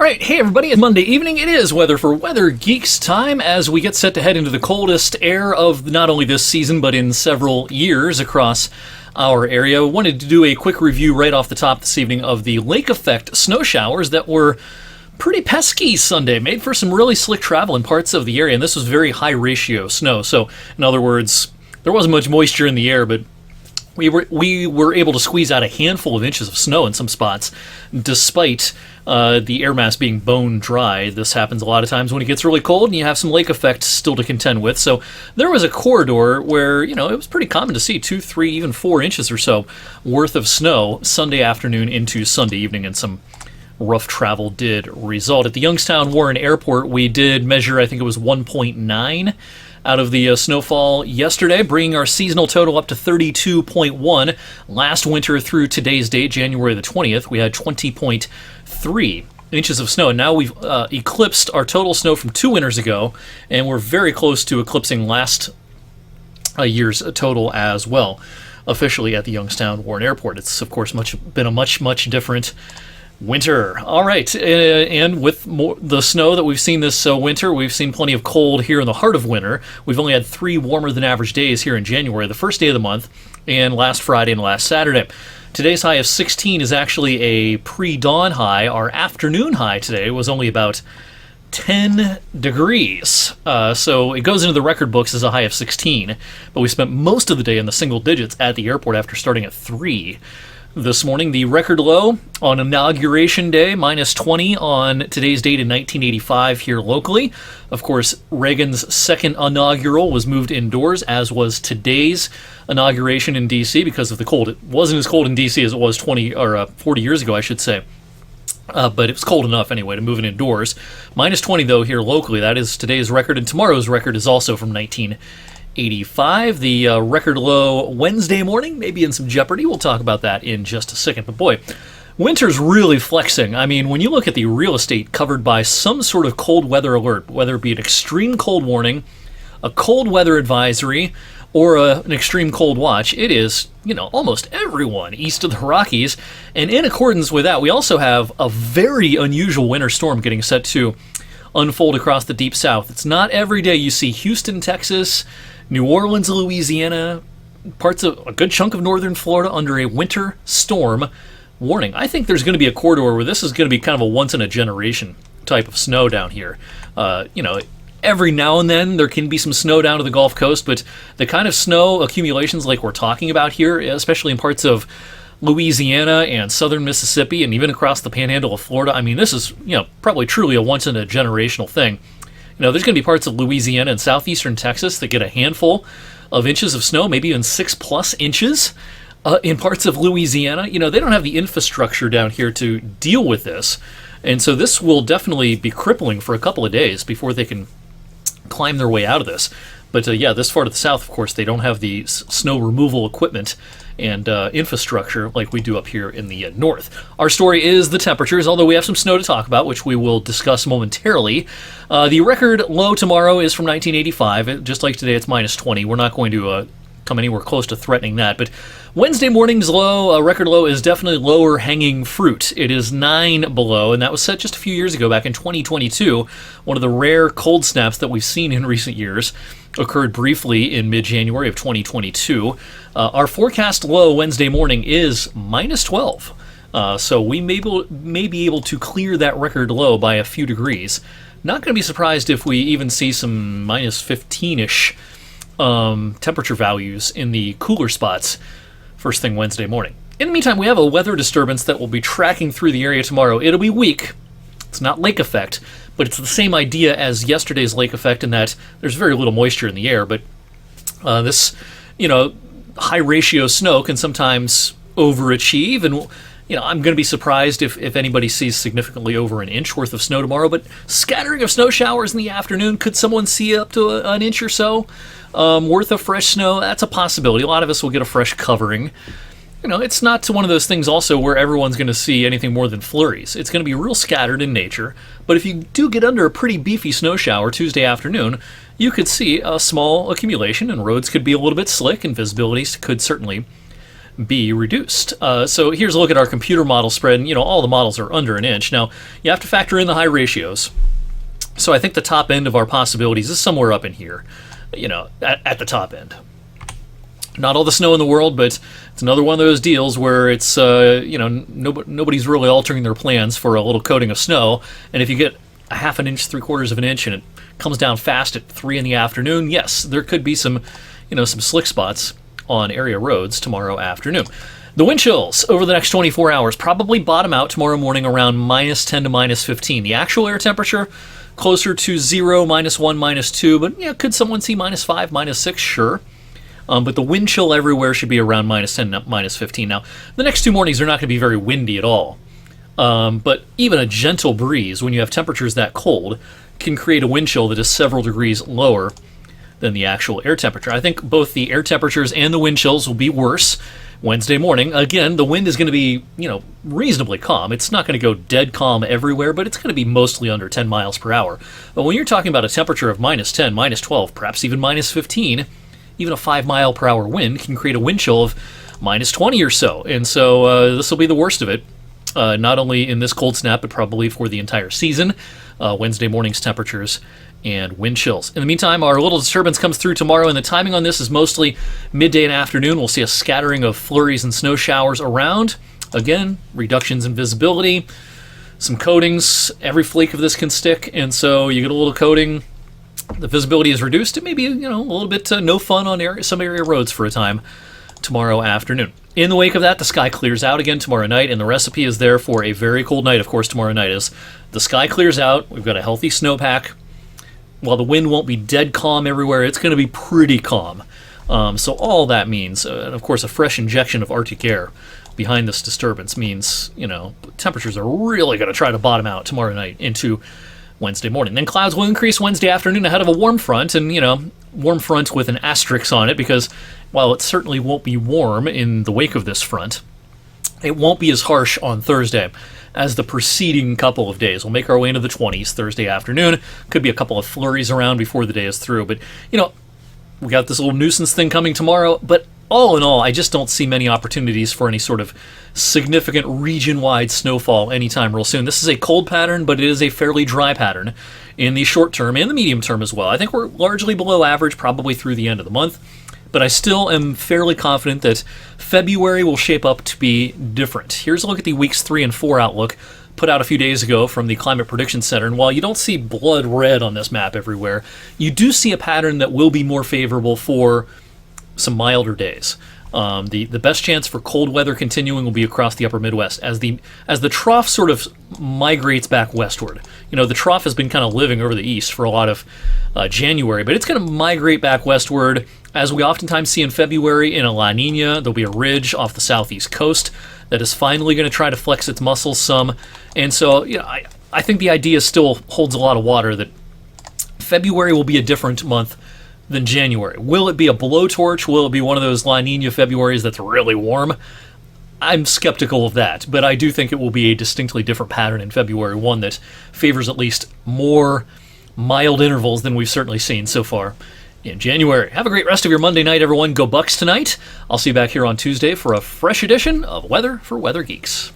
Alright, hey everybody, it's Monday evening. It is Weather for Weather Geeks time as we get set to head into the coldest air of not only this season, but in several years across our area. I wanted to do a quick review right off the top this evening of the lake effect snow showers that were pretty pesky Sunday, made for some really slick travel in parts of the area, and this was very high ratio snow. So, in other words, there wasn't much moisture in the air, but we were able to squeeze out a handful of inches of snow in some spots, despite the air mass being bone dry. This happens a lot of times when it gets really cold and you have some lake effect still to contend with. So there was a corridor where, it was pretty common to see 2, 3, even 4 inches or so worth of snow Sunday afternoon into Sunday evening, and some rough travel did result. At the Youngstown Warren Airport, we did measure, I think it was 1.9 out of the snowfall yesterday, bringing our seasonal total up to 32.1. Last winter through today's date, January the 20th, we had 20.3 inches of snow. And now we've eclipsed our total snow from 2 winters ago, and we're very close to eclipsing last year's total as well, officially at the Youngstown Warren Airport. It's, of course, been a much different winter. All right, and with the snow that we've seen this winter, we've seen plenty of cold here in the heart of winter. We've only had 3 warmer than average days here in January, the first day of the month, and last Friday and last Saturday. Today's high of 16 is actually a pre-dawn high. Our afternoon high today was only about 10 degrees. So it goes into the record books as a high of 16, but we spent most of the day in the single digits at the airport after starting at 3. This morning, the record low on Inauguration Day, minus 20 on today's date in 1985 here locally. Of course, Reagan's second inaugural was moved indoors, as was today's inauguration in D.C. because of the cold. It wasn't as cold in D.C. as it was 40 years ago, I should say. But it was cold enough anyway to move it indoors. Minus 20, though, here locally. That is today's record, and tomorrow's record is also from 1985. The record low Wednesday morning may be in some jeopardy. We'll talk about that in just a second. But boy, winter's really flexing. I mean, when you look at the real estate covered by some sort of cold weather alert, whether it be an extreme cold warning, a cold weather advisory, or an extreme cold watch, it is, almost everyone east of the Rockies. And in accordance with that, we also have a very unusual winter storm getting set to unfold across the deep south. It's not every day you see Houston, Texas, New Orleans, Louisiana, parts of a good chunk of northern Florida under a winter storm warning. I think there's going to be a corridor where this is going to be kind of a once-in-a-generation type of snow down here. Every now and then there can be some snow down to the Gulf Coast, but the kind of snow accumulations like we're talking about here, especially in parts of Louisiana and southern Mississippi and even across the panhandle of Florida, I mean, this is, probably truly a once-in-a-generational thing. There's going to be parts of Louisiana and southeastern Texas that get a handful of inches of snow, maybe even 6+ inches in parts of Louisiana. They don't have the infrastructure down here to deal with this. And so this will definitely be crippling for a couple of days before they can climb their way out of this. But this far to the south, of course, they don't have the snow removal equipment and infrastructure like we do up here in the north. Our story is the temperatures, although we have some snow to talk about, which we will discuss momentarily. The record low tomorrow is from 1985. Just like today, it's minus 20. We're not going to come anywhere close to threatening that. But Wednesday morning's low, record low, is definitely lower hanging fruit. It is 9 below, and that was set just a few years ago, back in 2022. One of the rare cold snaps that we've seen in recent years occurred briefly in mid-January of 2022. Our forecast low Wednesday morning is minus 12. So we may be able to clear that record low by a few degrees. Not going to be surprised if we even see some minus 15-ish temperature values in the cooler spots first thing Wednesday morning. In the meantime, we have a weather disturbance that will be tracking through the area tomorrow. It'll be weak. It's not lake effect, but it's the same idea as yesterday's lake effect in that there's very little moisture in the air, but this, high ratio snow can sometimes overachieve, and I'm going to be surprised if anybody sees significantly over an inch worth of snow tomorrow, but scattering of snow showers in the afternoon. Could someone see up to an inch or so worth of fresh snow? That's a possibility. A lot of us will get a fresh covering. It's not one of those things also where everyone's going to see anything more than flurries. It's going to be real scattered in nature, but if you do get under a pretty beefy snow shower Tuesday afternoon, you could see a small accumulation, and roads could be a little bit slick, and visibility could certainly be reduced. So here's a look at our computer model spread, and all the models are under an inch. Now, you have to factor in the high ratios. So I think the top end of our possibilities is somewhere up in here, at the top end. Not all the snow in the world, but it's another one of those deals where it's, nobody's really altering their plans for a little coating of snow. And if you get a half an inch, 3/4 of an inch, and it comes down fast at 3 in the afternoon, yes, there could be some slick spots on area roads tomorrow afternoon. The wind chills over the next 24 hours probably bottom out tomorrow morning around -10 to -15. The actual air temperature closer to 0, -1, -2, but could someone see -5, -6? Sure. But the wind chill everywhere should be around -10, -15. Now, the next 2 mornings are not going to be very windy at all. But even a gentle breeze, when you have temperatures that cold, can create a wind chill that is several degrees lower than the actual air temperature. I think both the air temperatures and the wind chills will be worse Wednesday morning. Again, the wind is going to be, reasonably calm. It's not going to go dead calm everywhere, but it's going to be mostly under 10 miles per hour. But when you're talking about a temperature of -10, -12, perhaps even -15, even a 5 mile per hour wind can create a wind chill of -20 or so. And so this will be the worst of it, not only in this cold snap, but probably for the entire season. Wednesday morning's temperatures and wind chills. In the meantime, our little disturbance comes through tomorrow, and the timing on this is mostly midday and afternoon. We'll see a scattering of flurries and snow showers around. Again, reductions in visibility, some coatings. Every flake of this can stick, and so you get a little coating. The visibility is reduced. It may be, a little bit no fun on some area roads for a time tomorrow afternoon. In the wake of that, the sky clears out again tomorrow night, and the recipe is there for a very cold night, of course, tomorrow night. As the sky clears out, we've got a healthy snowpack. While the wind won't be dead calm everywhere, it's going to be pretty calm. So all that means, and of course, a fresh injection of Arctic air behind this disturbance means, temperatures are really going to try to bottom out tomorrow night into Wednesday morning. Then clouds will increase Wednesday afternoon ahead of a warm front, and, warm front with an asterisk on it, because while it certainly won't be warm in the wake of this front, it won't be as harsh on Thursday as the preceding couple of days. We'll make our way into the 20s Thursday afternoon. Could be a couple of flurries around before the day is through. But, we got this little nuisance thing coming tomorrow. But all in all, I just don't see many opportunities for any sort of significant region-wide snowfall anytime real soon. This is a cold pattern, but it is a fairly dry pattern in the short term and the medium term as well. I think we're largely below average probably through the end of the month. But I still am fairly confident that February will shape up to be different. Here's a look at the weeks 3 and 4 outlook put out a few days ago from the Climate Prediction Center. And while you don't see blood red on this map everywhere, you do see a pattern that will be more favorable for some milder days. The best chance for cold weather continuing will be across the upper Midwest as the trough sort of migrates back westward. The trough has been kind of living over the east for a lot of January, but it's going to migrate back westward, as we oftentimes see in February in a La Nina. There'll be a ridge off the southeast coast that is finally going to try to flex its muscles some. And so, I think the idea still holds a lot of water that February will be a different month than January. Will it be a blowtorch? Will it be one of those La Nina Februarys that's really warm? I'm skeptical of that, but I do think it will be a distinctly different pattern in February, one that favors at least more mild intervals than we've certainly seen so far in January. Have a great rest of your Monday night, everyone. Go Bucks tonight. I'll see you back here on Tuesday for a fresh edition of Weather for Weather Geeks.